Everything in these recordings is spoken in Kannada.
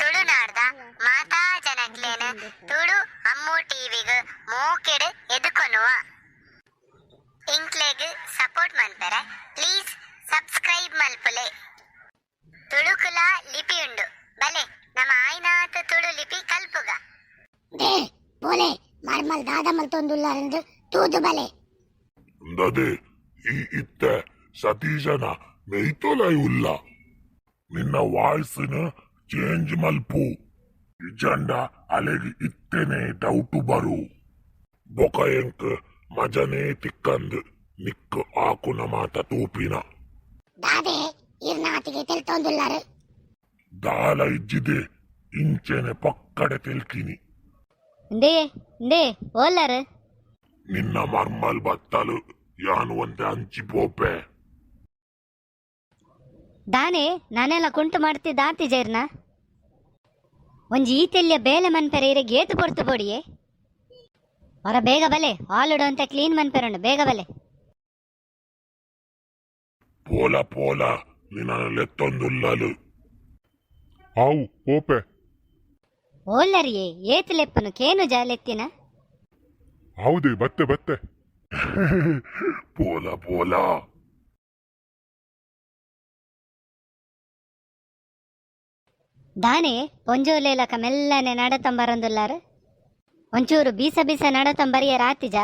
ತುಳುನಾಡ್ದ ಮಾತಾ ಜನಕ್ಲೇನು ತುಳು ಅಮ್ಮು ಟಿವಿಗ್ ಮೋಕೆಡ್ ಎದುಕೊನುವ ಇಂಕ್ಲೆಗ್ ಸಪೋರ್ಟ್ ಮನ್ಪೆರೆ ಪ್ಲೀಸ್ ಸಬ್ಸ್ಕ್ರೈಬ್ ಮಲ್ಪುಲೆ. ತುಳುಕುಲ ಲಿಪಿ ಉಂಡು ಬಲೆ ನಮ್ಮ ಆಯ್ನಾತ್ ತುಳು ಲಿಪಿ ಕಲ್ಪುಗ ದೇ ಬೋಲೆ ಮರ್ಮಲ್ ದಾದಮಲ್ ತೊಂದುಲ್ಲಾರೆಂದು ತೂದು ಬಲೆ ndade ಈ ಇತ್ತೆ ಸತೀಶನ ಮೇಯ್ತೊಲೈ ಉಲ್ಲ ನಿನ್ನ ವಾಯ್ಸ್ನ ಚೇಂಜ್ ಮಲ್ಪು ಇಜಂಡ ಅಲೆಗ್ ಇತ್ತೆನೆ ಡೌಟು ಬರು ಬೊಕ ಎಂಕ್ ಮಜನೇ ತಿಕ್ಕಂದ್ ನಿಕ್ ಆಕುನ ಮಾತ ತೂಪಿನ ದಾದೆ ಇರ್ನಾತಿಗೆ ತೆಲ್ತೊಂದುಲ್ಲಾರು ದಾಲ ಇಜ್ಜಿದೆ ಇಂಚೆನೆ ಪಕ್ಕಡೆ ತೆಲ್ಕಿನಿ ಂದೇ ಓಲಾರು ನಿನ್ನ ಮರ್ಮಲ್ ಬತ್ತಲು ಯಾನು ಒಂದೆ ಅಂಚಿ ಪೋಪೆ ದಾನೆ ನಾನೆಲ್ಲ ಕುಂಟು ಮಾಡ್ತಿದ್ದ ಆತಿಜೇರ್ನ ಒಂಜಿ ಈತೆಲ್ಯ ಬೇಲೆ ಮನ್ಪೆರೆ ಇರೆ ಗೇತು ಕೊಡ್ತು ಬೋಡಿಯೇ ಹೊರ ಬೇಗ ಬಲೆ ಹಾಲುಡು ಅಂತ ಕ್ಲೀನ್ ಮನ್ಪೆರುಂಡು ಬೇಗ ಬಲೆ ಪೋಲ ಪೋಲ ನಿನ್ನ ಲೆತ್ತೊಂದುಲ್ಲಲು ಆವು ಓಪೆ ಓಲ್ಲರಿಯೇ ಏತು ಲೆಪ್ಪನು ಕೇನು ಜಾಲೆತ್ತಿನ ಹೌದೇ ಬತ್ತೆ ಬತ್ತೆ ಪೋಲ ಪೋಲ ದಾನೆ ಪೊಂಜೋಲೇಲಕ ಮೆಲ್ಲನೆ ನಡತಂಬರಂದುಲ್ಲಾರು ಒಂಚೂರು ಬೀಸ ಬೀಸ ನಡತಂಬರಿಯರ ಆತಿಜ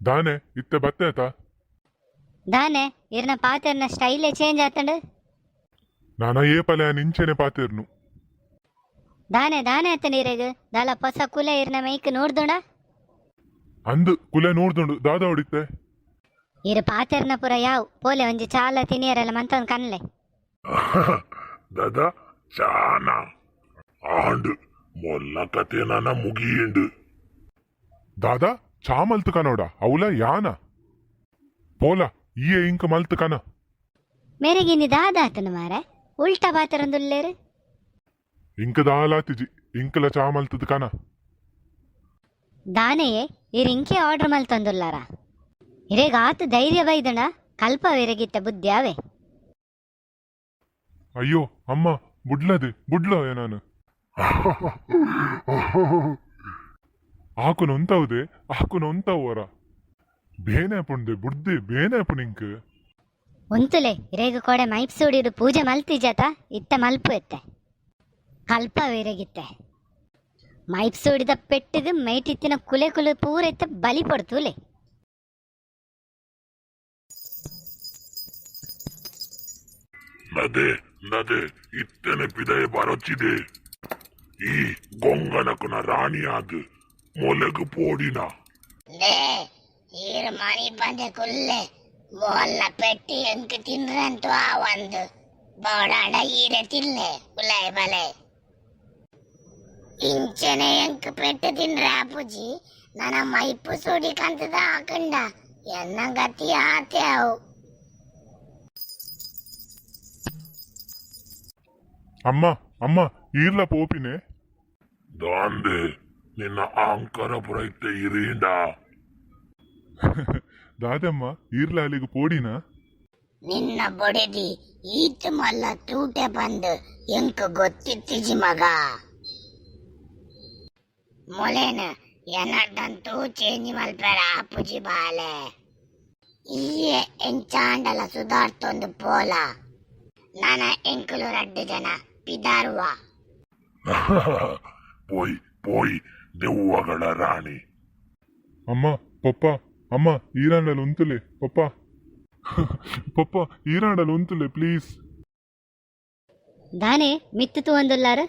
ದಾನೆ ಇತ್ತೆ ಬತ್ತೆ ಆತ ದಾನೆ ಇರ್ನ ಪಾತೆರ್ನ ಸ್ಟೈಲೇ ಚೇಂಜ್ ಆತಂಡು ನಾನ ಏ ಪಲೆ ನಿಂಚೆನೆ ಪಾತಿರ್ನು ದಾನೆ ಆತ ನೀರೆಗ್ ದಾಲ ಹೊಸ ಕುಲ ಇರ್ನ ಮೈಕ್ ನೋಡ್ದುಂಡ ಅಂದು ಕುಲೆ ನೋಡ್ದುಂಡು ದಾದ ಹೊಡಿತ್ತೆ ಇರು ಪಾತೆರ್ನ ಪುರ ಯಾವ್ ಪೋಲೆ ಒಂಜಿ ಚಾಲ ತಿನಿಯರೆಲ್ಲ ಮಂತೊಂದು ಕನ್ಲೆ ದದ ಚಾನ ಆಂಡ್ ಮೊಲ್ಲ ಕತೆ ನನ್ನ ಮುಗಿಯಿಂಡು ದಾದ ಚಾ ಮಲ್ತು ಕನೋಡ ಅವಲ ಯಾನ ಪೋಲ ಈ ಇಂಕ ಮಲ್ತು ಕನ ಮೆರೆಗಿನಿ ದಾದಾತನು ಮಾರ ಉಲ್ಟಾ ಪಾತೆರೊಂದುಲ್ಲೇರು ಇಂಕ ದಾಲಾತಿಜಿ ಇಂಕಲ ಚಾ ಮಲ್ತದ ಕನ ದಾನೆಯೇ ಇರಿಂಕೆ ಆರ್ಡರ್ ಮಲ್ತೊಂದುಲ್ಲಾರ ಇರೇಗ ಆತು ಧೈರ್ಯ ಬೈದಣ ಕಲ್ಪ ವಿರಗಿತ್ತ ಬುದ್ಧ್ಯಾವೆ ಅಯ್ಯೋ ಅಮ್ಮ ಬುಡ್ಲೋ ನಾನು ಆಕು ನೊಂತವುದೆ ಆಕು ನೊಂತವರ ಬೇನೆ ಪುಂಡೆ ಬುಡ್ದೆ ಬೇನೆ ಪುಣಿಂಕ್ ಒಂತುಲೆ ಇರೇಗ ಕೊಡೆ ಮೈಪ್ಸೂಡಿರು ಪೂಜೆ ಮಲ್ತಿಜತ ಇತ್ತ ಮಲ್ಪು ಎತ್ತೆ ಕಲ್ಪ ವಿರಗಿತ್ತೆ ಮೈಪ್ಸೂಡಿದ ಪೆಟ್ಟಿಗೆ ಮೈಟಿತ್ತಿನ ಕುಲೆ ಪೂರ ಎತ್ತ ಬಲಿ ಪಡ್ತೂಲೆ ನದೆ ಇತ್ತನೆ ಪಿದಯ ಬರೊಚ್ಚಿದೆ ಈ ಗೊಂಗನಕುನ ರಾಣಿಯಾದ ಮೊಲೆಗು ಪೋಡಿನ ದೇ ಈರು ಮನಿ ಬಂದೆ ಕುಲ್ಲೆ ಮೊಲ್ಲ ಪೆಟ್ಟಿ ಎಂಕ್ ತಿನ್ರಂತು ಆ ಒಂದು ಬೋಡಾಡ ಈರೆ ತಿನ್ಲೆ ಕುಲಾಯ್ ಬಲೆ ಇಂಚನೆ ಎಂಕ್ ಪೆಟ್ಟು ತಿನ್ರೆ ಅಪ್ಪುಜಿ ನನ್ನ ಮೈಪು ಸೂಡಿ ಕಂತದ ಹಾಕಂಡ ಎನ್ನ ಗತಿ ಆತೆ ಅವು ಅಮ್ಮ ಈರ್ಲ ಪೋಪಿನೆ ದಾಂದೆ ನಿನ್ನ ಆಂಕರ ಪುರೈತೆ ಇರೀಂಡ ದಾದಮ್ಮ ಈರ್ಲ ಅಲ್ಲಿಗೆ ಪೋಡಿನ ನಿನ್ನ ಬೊಡೆದಿ ಈತ್ ಮಲ್ಲ ತೂಟೆ ಬಂದು ಎಂಕ್ ಗೊತ್ತಿತ್ತಿಜಿ ಮಗ ಮೊಲೇನ ಎನ್ನರ್ದಂತೂ ಚೇಂಜ್ ಮಲ್ಪೇರ ಅಪ್ಪುಜಿ ಬಾಲೆ ಈಯೆ ಎಂಚಾಂಡಲ ಸುಧಾರ್ತೊಂದು ಪೋಲ ನನ ಎಂಕುಲು ರಡ್ಡು ಜನ ಪಿದಾರುವ ಪೋಯ್ ದೆವ್ವಗಳ ರಾಣಿ ಅಮ್ಮ ಪಪ್ಪ ಅಮ್ಮ ಈರಾಂಡಲು ಉಂತುಲೆ ಪಪ್ಪ ಈರಾಂಡಲು ಉಂತುಲೆ ಪ್ಲೀಸ್ ದಾನೆ ಮಿತ್ತು ತೂವೊಂದುಲ್ಲಾರು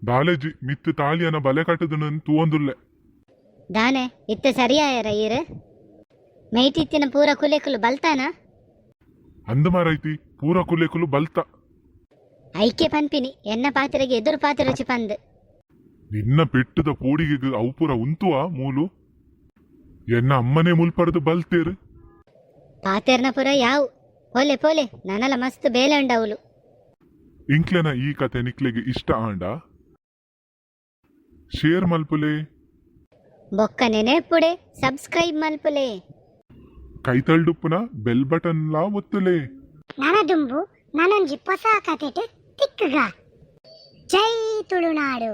ದಾಲೇಜಿ ಮಿತ್ತು ತಾಳಿಯನ ಬಲೆ ಕಟ್ಟದನು ತೂವೊಂದುಲ್ಲೆ ದಾನೆ ಇತ್ತ ಸರಿಯಾಯರ ಈರು ಮೈಟಿತ್ತಿನ ಪೂರ ಕುಲೆಕುಲು ಬಲ್ತಾನ ಅಂದ ಮಾರೈತಿ ಪೂರ ಕುಲೆಕುಲು ಬಲ್ತ ಐಕೆ ಪನ್ಪಿನಿ ಎನ್ನ ಪಾತ್ರೆಗೆ ಎದುರು ಪಾತ್ರೆ ರುಚಿ ಪಂದ್ ನಿನ್ನ ಪೆಟ್ಟದ ಪೋಡಿಗೆ ಅವು ಪೂರ ಉಂತುವ ಮೂಲು ಎನ್ನ ಅಮ್ಮನೆ ಮುಲ್ಪಡ್ದು ಬಲ್ತೇರು ಪಾತೆರ್ನ ಪುರ ಯಾವು ಪೋಲೆ ನನಲ ಮಸ್ತ್ ಬೇಲೆ ಉಂಡವಲು ಇಂಕ್ಲೆನ ಈ ಕತೆ ನಿಕ್ಲೆಗೆ ಇಷ್ಟ ಆಂಡ ಶೇರ್ ಮಲ್ಪುಲೆ ಬೊಕ್ಕ ನೆನೆಪುಡೆ ಸಬ್ಸ್ಕ್ರೈಬ್ ಮಲ್ಪುಲೆ ಕೈತಳ್ಡುಪ್ಪುನ ಬೆಲ್ ಬಟನ್ ಲಾ ಒತ್ತುಲೆ ನನದುಂಬು ನನೊಂಜಿ ಹೊಸ ಕತೆಟ್ ತಿಕ್ಕಗ ಜೈ ತುಳುನಾಡು.